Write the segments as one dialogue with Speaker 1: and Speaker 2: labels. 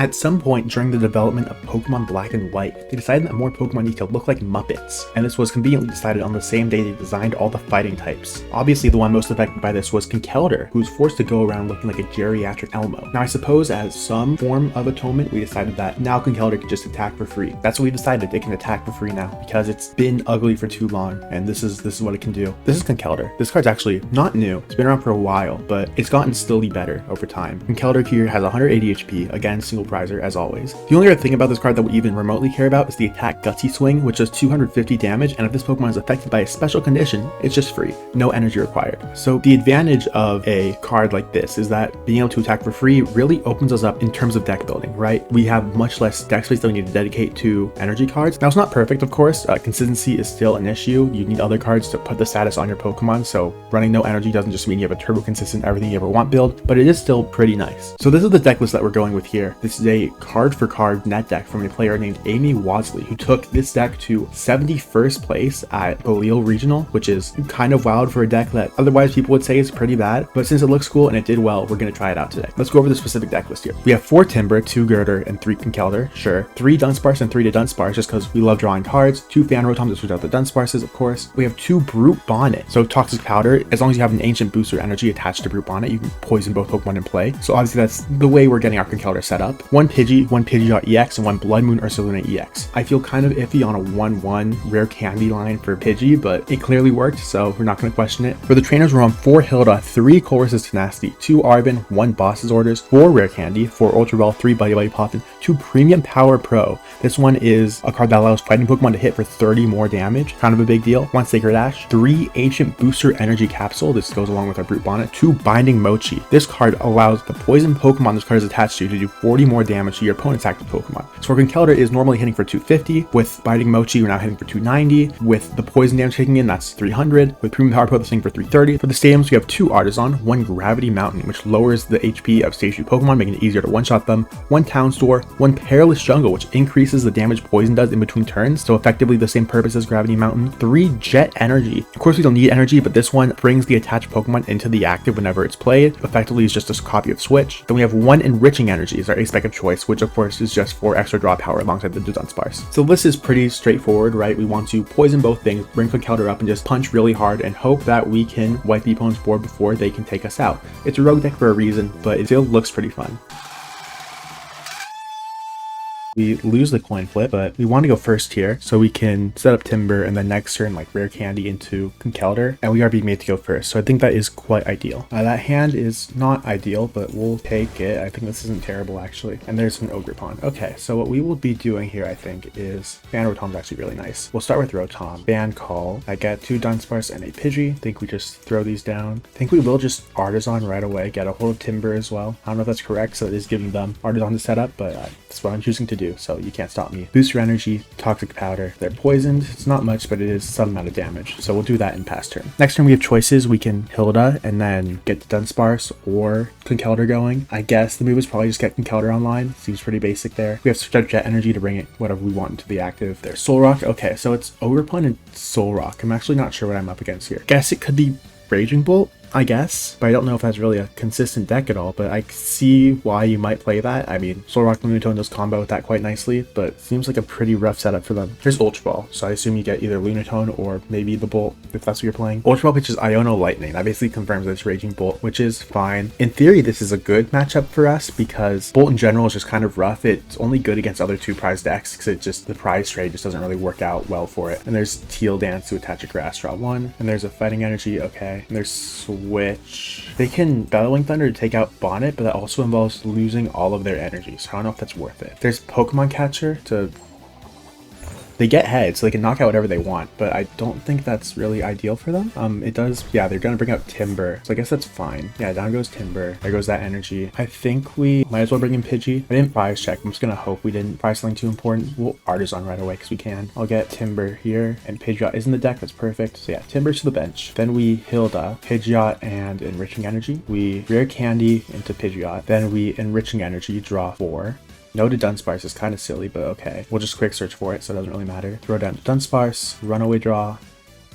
Speaker 1: At some point during the development of Pokemon Black and White, they decided that more Pokemon need to look like Muppets, and this was conveniently decided on the same day they designed all the fighting types. Obviously, the one most affected by this was Conkeldurr, who was forced to go around looking like a geriatric Elmo. Now, I suppose as some form of atonement, we decided that now Conkeldurr can just attack for free. That's what we decided, it can attack for free now, because it's been ugly for too long, and this is what it can do. This is Conkeldurr. This card's actually not new. It's been around for a while, but it's gotten slowly better over time. Conkeldurr here has 180 HP, again, single prizer as always. The only other thing about this card that we even remotely care about is the attack Gutsy Swing, which does 250 damage, and if this Pokemon is affected by a special condition, it's just free. No energy required. So the advantage of a card like this is that being able to attack for free really opens us up in terms of deck building, right? We have much less deck space that we need to dedicate to energy cards. Now, it's not perfect, of course. Consistency is still an issue. You need other cards to put the status on your Pokemon, so running no energy doesn't just mean you have a turbo consistent everything you ever want build, but it is still pretty nice. So this is the deck list that we're going with here. This is a card for card net deck from a player named Amy Wadsley, who took this deck to 71st place at Belial Regional, which is kind of wild for a deck that otherwise people would say is pretty bad, but since it looks cool and it did well, we're going to try it out today. Let's go over the specific deck list here. We have 4 Timber, 2 Girder, and 3 Conkeldurr, sure. 3 Dunsparce and 3 to Dunsparce, just because we love drawing cards. 2 Fan Rotoms to switch out the Dunsparces, of course. We have 2 Brute Bonnet, so Toxic Powder, as long as you have an Ancient Booster energy attached to Brute Bonnet, you can poison both Pokemon in play. So obviously that's the way we're getting our Conkeldurr set up. 1 Pidgey, 1 Pidgeot EX, and 1 Blood Moon Ursaluna EX. I feel kind of iffy on a 1-1 rare candy line for Pidgey, but it clearly worked, so we're not going to question it. For the trainers, we're on 4 Hilda, 3 Colress's Tenacity, 2 Arbin, 1 Boss's Orders, 4 Rare Candy, 4 Ultra Ball, 3 Buddy Buddy Poffin, 2 Premium Power Pro. This one is a card that allows fighting Pokemon to hit for 30 more damage, kind of a big deal. 1 Sacred Ash, 3 Ancient Booster Energy Capsule, this goes along with our Brute Bonnet, 2 Binding Mochi. This card allows the poison Pokemon this card is attached to do 40 more damage to your opponent's active Pokemon. So our Conkeldurr is normally hitting for 250, with Binding Mochi we're now hitting for 290, with the poison damage kicking in that's 300, with Premium Power Pro this thing for 330. For the stadiums we have 2 Artisan, 1 Gravity Mountain, which lowers the HP of stage 2 Pokemon, making it easier to one-shot them, 1 Town Store, 1 Perilous Jungle, which increases the damage poison does in between turns, so effectively the same purpose as Gravity Mountain, 3 Jet Energy. Of course we don't need energy, but this one brings the attached Pokemon into the active whenever it's played, effectively is just a copy of Switch. Then we have 1 Enriching Energy is our ace spec of choice, which of course is just for extra draw power alongside the Dunsparce. So this is pretty straightforward, right? We want to poison both things, bring Conkeldurr up and just punch really hard and hope that we can wipe the opponent's board before they can take us out. It's a rogue deck for a reason, but it still looks pretty fun. We lose the coin flip, but we want to go first here so we can set up Timber and then next turn like Rare Candy into Conkeldurr, and we are being made to go first, so I think that is quite ideal. That hand is not ideal, but we'll take it. I think this isn't terrible actually. And there's an Ogre Pawn. Okay, so what we will be doing here I think is Fan Rotom's actually really nice. We'll start with Rotom. Ban Call. I get 2 Dunsparce and a Pidgey. I think we just throw these down. I think we will just Artisan right away, get a hold of Timber as well. I don't know if that's correct, so it is giving them Artisan to set up, but that's what I'm choosing to do. So you can't stop me. Booster Energy, Toxic Powder. They're poisoned. It's not much, but it is some amount of damage. So we'll do that in pass turn. Next turn we have choices. We can Hilda and then get the Dunsparce or Conkeldurr going. I guess the move is probably just get Conkeldurr online. Seems pretty basic there. We have Jet Energy to bring it whatever we want into the active. There's Soul Rock. Okay, so it's Ogerpun and Soul Rock. I'm actually not sure what I'm up against here. Guess it could be Raging Bolt, I guess, but I don't know if that's really a consistent deck at all, but I see why you might play that. I mean, Soul Rock Lunatone does combo with that quite nicely, but it seems like a pretty rough setup for them. Here's Ultra Ball, so I assume you get either Lunatone or maybe the Bolt, if that's what you're playing. Ultra Ball pitches Iono Lightning. That basically confirms that it's Raging Bolt, which is fine. In theory, this is a good matchup for us because Bolt in general is just kind of rough. It's only good against other 2 prize decks because the prize trade just doesn't really work out well for it. And there's Teal Dance to attach a Grass, draw 1, and there's a Fighting Energy, okay. And there's Switch. They can Bellowing Thunder to take out Bonnet, but that also involves losing all of their energy, so I don't know if that's worth it. There's Pokemon Catcher to... They get heads, so they can knock out whatever they want, but I don't think that's really ideal for them. It does, yeah, they're gonna bring out Timber, so I guess that's fine. Yeah, down goes Timber. There goes that energy. I think we might as well bring in Pidgey. I didn't prize check. I'm just gonna hope we didn't prize something too important. We'll Artisan right away because we can. I'll get Timber here, and Pidgeot is in the deck. That's perfect. So yeah, Timber's to the bench. Then we Hilda, Pidgeot, and Enriching Energy. We Rare Candy into Pidgeot. Then we Enriching Energy, draw 4. No to Dunsparce is kind of silly, but okay. We'll just quick search for it, so it doesn't really matter. Throw down Dunsparce, runaway draw,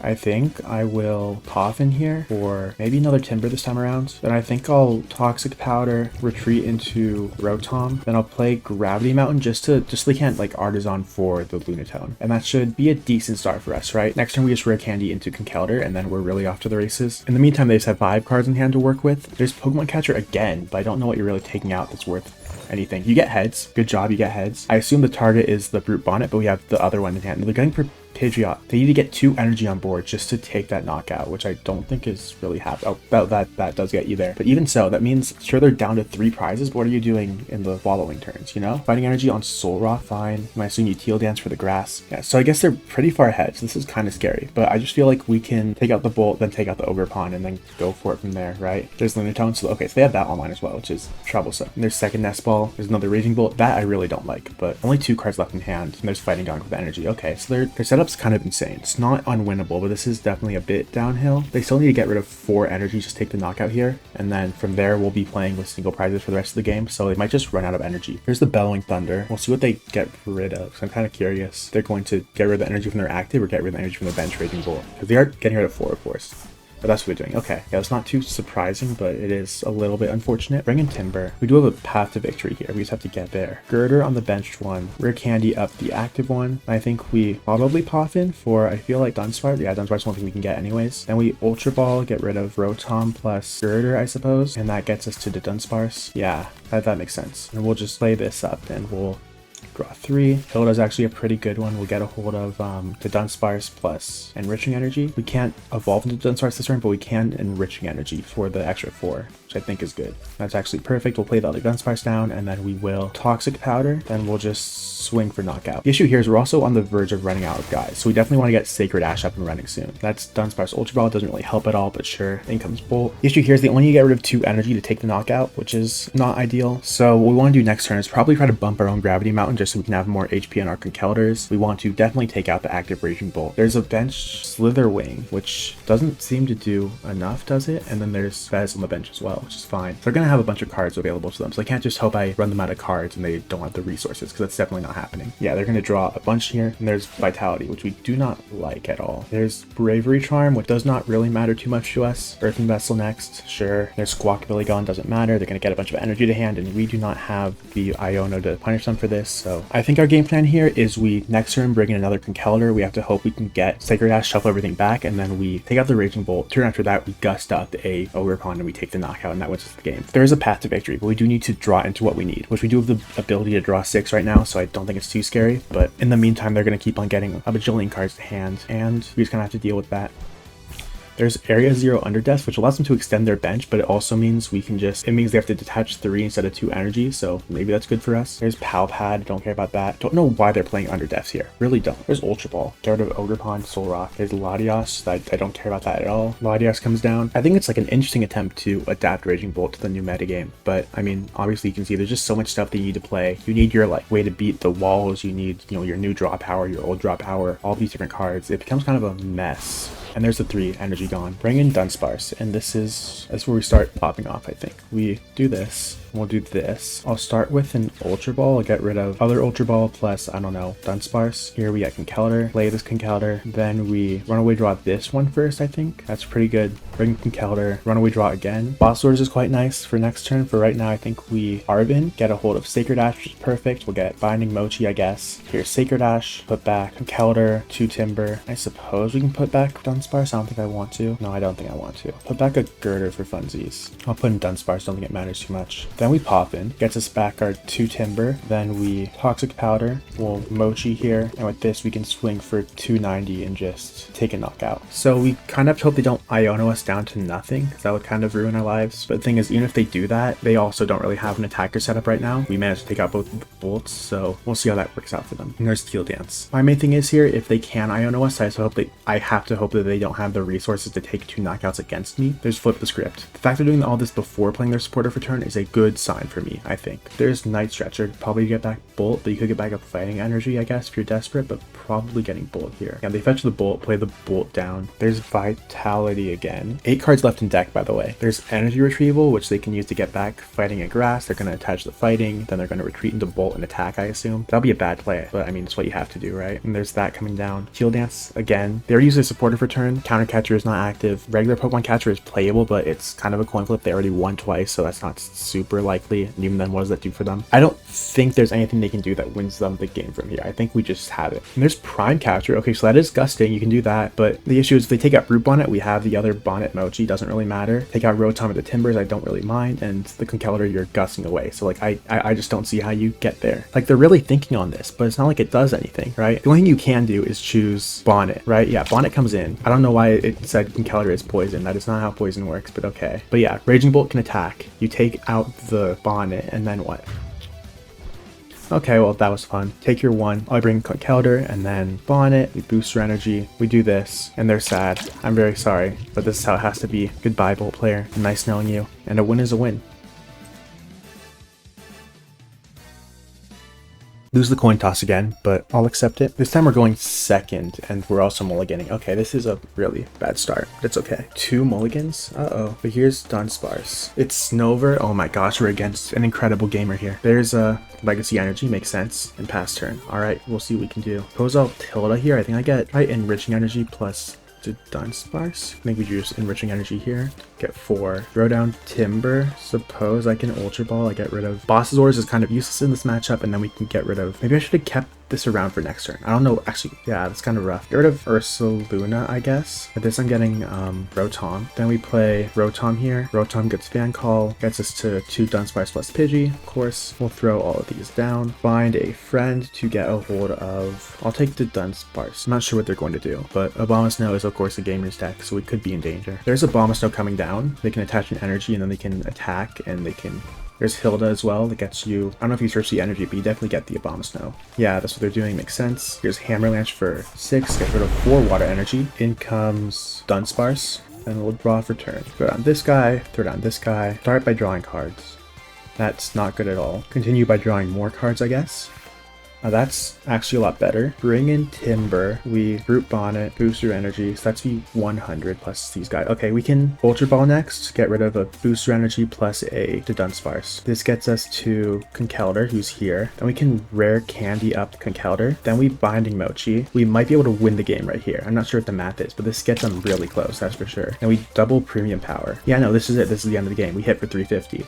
Speaker 1: I think I will pop in here for maybe another Timber this time around. Then I think I'll Toxic Powder, retreat into Rotom. Then I'll play Gravity Mountain just so they can't like Artisan for the Lunatone. And that should be a decent start for us, right? Next turn we just Rare Candy into Conkeldurr, and then we're really off to the races. In the meantime, they just have 5 cards in hand to work with. There's Pokemon Catcher again, but I don't know what you're really taking out that's worth anything. You get heads. Good job, you get heads. I assume the target is the Brute Bonnet, but we have the other one in hand. They're going for Pidgeot. They need to get 2 energy on board just to take that knockout, which I don't think is really happening. Oh, that does get you there. But even so, that means sure they're down to 3 prizes, but what are you doing in the following turns, you know? Fighting energy on Solrock, fine. I assume you Teal Dance for the grass. Yeah, so I guess they're pretty far ahead, so this is kind of scary. But I just feel like we can take out the Bolt, then take out the Ogerpon, and then go for it from there, right? There's Lunatone, so okay, so they have that online as well, which is troublesome. And there's second Nest Ball, there's another Raging Bolt. That I really don't like, but only 2 cards left in hand, and there's Fighting Gong with energy. Okay, so their setup's kind of insane. It's not unwinnable, but this is definitely a bit downhill. They still need to get rid of 4 energy, just take the knockout here, and then from there we'll be playing with single prizes for the rest of the game, so they might just run out of energy. Here's the Bellowing Thunder. We'll see what they get rid of, so I'm kind of curious. They're going to get rid of the energy from their active or get rid of the energy from the bench Raging Bolt, because they are getting rid of 4, of course. But that's what we're doing. Okay, yeah, it's not too surprising, but it is a little bit unfortunate. Bring in Timber. We do have a path to victory here. We just have to get there. Girder on the benched one. Rare Candy up the active one. I think we probably pop in for, I feel like Dunsparce. Yeah, Dunsparce is one thing we can get anyways. Then we Ultra Ball, get rid of Rotom plus Girder, I suppose. And that gets us to the Dunsparce. Yeah, that makes sense. And we'll just play this up and we'll draw 3. Hilda's actually a pretty good one. We'll get a hold of the Dunsparce plus Enriching Energy. We can't evolve into Dunsparce this turn, but we can Enriching Energy for the extra 4, which I think is good. That's actually perfect. We'll play the other Dunsparce down, and then we will Toxic Powder. Then we'll just swing for knockout. The issue here is we're also on the verge of running out of guys, so we definitely want to get Sacred Ash up and running soon. That's Dunsparce Ultra Ball. It doesn't really help at all, but sure. Then comes Bolt. The issue here is they only get rid of 2 energy to take the knockout, which is not ideal. So what we want to do next turn is probably try to bump our own Gravity Mountain just so we can have more HP on our Conkeldurrs. We want to definitely take out the active Raging Bolt. There's a bench Slitherwing, which doesn't seem to do enough, does it? And then there's Fez on the bench as well, which is fine. So they're going to have a bunch of cards available to them, so I can't just hope I run them out of cards and they don't have the resources, because that's definitely not happening. Yeah, they're going to draw a bunch here, and there's Vitality, which we do not like at all. There's Bravery Charm, which does not really matter too much to us. Earthen Vessel next, sure. There's Squawkabilly Gun, doesn't matter. They're going to get a bunch of energy to hand, and we do not have the Iono to punish them for this, so I think our game plan here is we next turn bring in another Conkeldurr. We have to hope we can get Sacred Ash, shuffle everything back, and then we take out the Raging Bolt. Turn after that, we gust out a Ogerpon, and we take the knockout, and that wins us the game. There is a path to victory, but we do need to draw into what we need, which we do have the ability to draw 6 right now, so I don't think it's too scary, but in the meantime, they're going to keep on getting a bajillion cards to hand, and we just kind of have to deal with that. There's Area 0 Underdeath, which allows them to extend their bench, but it also means it means they have to detach 3 instead of 2 energy, so maybe that's good for us. There's Palpad, don't care about that. Don't know why they're playing Underdeaths here, really don't. There's Ultra Ball, get rid of Ogerpon, Solrock. There's Latios, I don't care about that at all. Latios comes down. I think it's like an interesting attempt to adapt Raging Bolt to the new metagame, but I mean, obviously you can see there's just so much stuff that you need to play. You need your like way to beat the walls, you need, you know, your new draw power, your old draw power, all these different cards. It becomes kind of a mess. And there's the 3 energy gone. Bring in Dunsparce, and that's where we start popping off, I think. We do this. We'll do this. I'll start with an Ultra Ball. I'll get rid of other Ultra Ball plus, I don't know, Dunsparce. Here we get Conkeldurr. Play this Conkeldurr. Then we Runaway Draw this one first, I think. That's pretty good. Bring Conkeldurr. Runaway Draw again. Boss Swords is quite nice for next turn. For right now, I think we Arvin. Get a hold of Sacred Ash, which is perfect. We'll get Binding Mochi, I guess. Here's Sacred Ash. Put back Conkeldurr, 2 Timber. I suppose we can put back Dunsparce. I don't think I want to. No, I don't think I want to. Put back a Girder for funsies. I'll put in Dunsparce. Don't think it matters too much. Then we pop in, gets us back our 2 Timber, then we Toxic Powder, we'll Mochi here, and with this we can swing for 290 and just take a knockout. So we kind of have to hope they don't Iono us down to nothing, because that would kind of ruin our lives. But the thing is, even if they do that, they also don't really have an attacker set up right now. We managed to take out both the bolts, so we'll see how that works out for them. And there's Teal Dance. My main thing is here, if they can Iono us, I have to hope that they don't have the resources resources to take 2 knockouts against me, there's flip the script. The fact they're doing all this before playing their supporter for turn is a good sign for me, I think. There's Night Stretcher, probably get back Bolt, but you could get back a fighting energy, I guess, if you're desperate, but probably getting Bolt here. Yeah, they fetch the Bolt, play the Bolt down. There's Vitality again. 8 cards left in deck, by the way. There's Energy Retrieval, which they can use to get back fighting and grass. They're going to attach the fighting, then they're going to retreat into Bolt and attack, I assume. That'll be a bad play, but I mean, it's what you have to do, right? And there's that coming down. Heal Dance, again. They already use a supporter for turn. Counter Catcher is not active. Regular Pokemon Catcher is playable, but it's kind of a coin flip. They already won twice, so that's not super likely. And even then, what does that do for them? I don't think there's anything they can do that wins them the game from here. I think we just have it. And there's Prime Catcher. Okay, so that is gusting. You can do that, but the issue is if they take out Brute Bonnet, we have the other Bonnet Mochi. Doesn't really matter. Take out Rotom or the Timbers, I don't really mind, and the Conkeldurr, you're gusting away. So like, I just don't see how you get there. Like, they're really thinking on this, but it's not like it does anything, right? The only thing you can do is choose Bonnet, right? Yeah, Bonnet comes in. I don't know why it said Conkeldurr is poison. That is not how poison works, but okay. But yeah, Raging Bolt can attack. You take out the Bonnet, and then what? Okay, well, that was fun. Take your 1. I bring Conkeldurr and then Bonnet. We boost your energy. We do this, and they're sad. I'm very sorry, but this is how it has to be. Goodbye, Bolt player. Nice knowing you. And a win is a win. Lose the coin toss again, but I'll accept it. This time we're going second, and we're also mulliganing. Okay, this is a really bad start, but it's okay. 2 mulligans? Uh-oh. But here's Dunsparce. It's Snover. Oh my gosh, we're against an incredible gamer here. There's a Legacy Energy, makes sense, and pass turn. All right, we'll see what we can do. Suppose I'll Tilda here. I think I get, right, Enriching Energy plus to Dunsparce. I think we use Enriching Energy here. Get 4. Throw down Timber. Suppose I can Ultra Ball. I get rid of Bossazors is kind of useless in this matchup, and then we can get rid of, maybe I should have kept this around for next turn. I don't know, actually, yeah, that's kind of rough. Get rid of Ursaluna, I guess. But this I'm getting Rotom. Then we play Rotom here. Rotom gets Fan Call, gets us to 2 Dunsparce plus Pidgey. Of course, we'll throw all of these down. Find a friend to get a hold of. I'll take the Dunsparce. I'm not sure what they're going to do, but Abomasnow is of course a gamer's deck, so we could be in danger. There's Abomasnow coming down. They can attach an energy and then they can attack, and they can... There's Hilda as well that gets you, I don't know if you search the energy, but you definitely get the Abomasnow. Yeah, that's what they're doing, makes sense. Here's Hammerlance for 6, get rid of 4 water energy. In comes Dunsparce, and we'll draw for turn. Throw down this guy, throw down this guy. Start by drawing cards. That's not good at all. Continue by drawing more cards, I guess. That's actually a lot better. Bring in Timber. We Brute Bonnet, boost your energy. So that's be 100 plus these guys. Okay, we can Ultra Ball next. Get rid of a booster energy plus a to Dunsparce. This gets us to Conkeldurr, who's here. Then we can Rare Candy up Conkeldurr. Then we Binding Mochi. We might be able to win the game right here. I'm not sure what the math is, but this gets them really close, that's for sure. And we double Premium Power. Yeah, no, this is it. This is the end of the game. We hit for 350.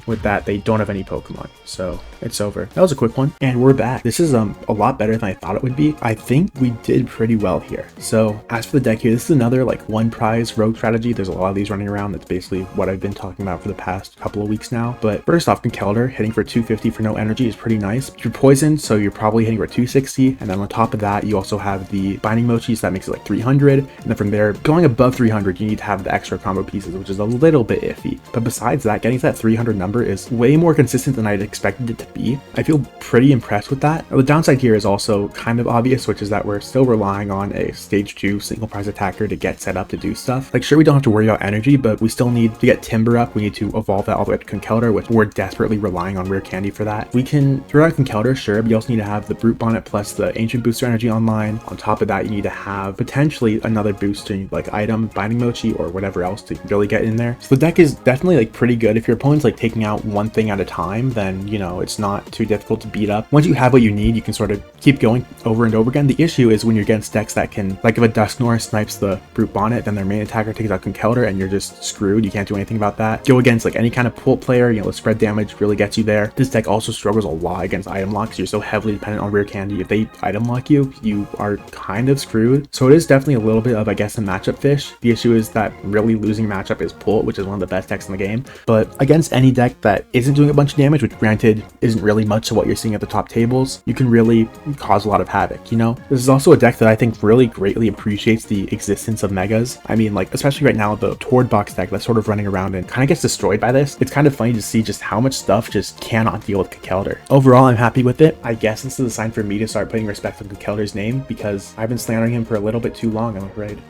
Speaker 1: With that, they don't have any Pokemon, so it's over. That was a quick one, and we're back. This is a lot better than I thought it would be. I think we did pretty well here. So as for the deck here, this is another like 1 prize rogue strategy. There's a lot of these running around. That's basically what I've been talking about for the past couple of weeks now. But first off, Conkeldurr hitting for 250 for no energy is pretty nice. You're poisoned, so you're probably hitting for 260, and then on top of that, you also have the Binding Mochi, so that makes it like 300. And then from there, going above 300, you need to have the extra combo pieces, which is a little bit iffy. But besides that, getting to that 300 number is way more consistent than I'd expected it to be. I feel pretty impressed with that. The downside here is also kind of obvious, which is that we're still relying on a stage 2 single prize attacker to get set up to do stuff. Like, sure, we don't have to worry about energy, but we still need to get Timber up. We need to evolve that all the way to Conkeldurr, which we're desperately relying on Rare Candy for that. We can throw out Conkeldurr, sure, but you also need to have the Brute Bonnet plus the Ancient Booster Energy online. On top of that, you need to have potentially another boosting like item, Binding Mochi, or whatever else to really get in there. So the deck is definitely like pretty good. If your opponent's like taking out one thing at a time, then you know it's not too difficult to beat up. Once you have what you need, you can sort of keep going over and over again. The issue is when you're against decks that can, like if a Dusknoir snipes the Brute Bonnet, then their main attacker takes out Conkeldurr and you're just screwed. You can't do anything about that. Go against like any kind of Pult player, you know, the spread damage really gets you there. This deck also struggles a lot against item locks. You're so heavily dependent on Rare Candy. If they item lock you, you are kind of screwed. So it is definitely a little bit of, I guess, a matchup fish. The issue is that really losing matchup is Pult, which is one of the best decks in the game. But against any deck that isn't doing a bunch of damage, which granted isn't really much of what you're seeing at the top tables, you can really cause a lot of havoc, you know? This is also a deck that I think really greatly appreciates the existence of megas. I mean, like, especially right now, the Tord box deck that's sort of running around and kind of gets destroyed by this. It's kind of funny to see just how much stuff just cannot deal with Conkeldurr. Overall, I'm happy with it. I guess this is a sign for me to start putting respect on Conkeldurr's name, because I've been slandering him for a little bit too long, I'm afraid.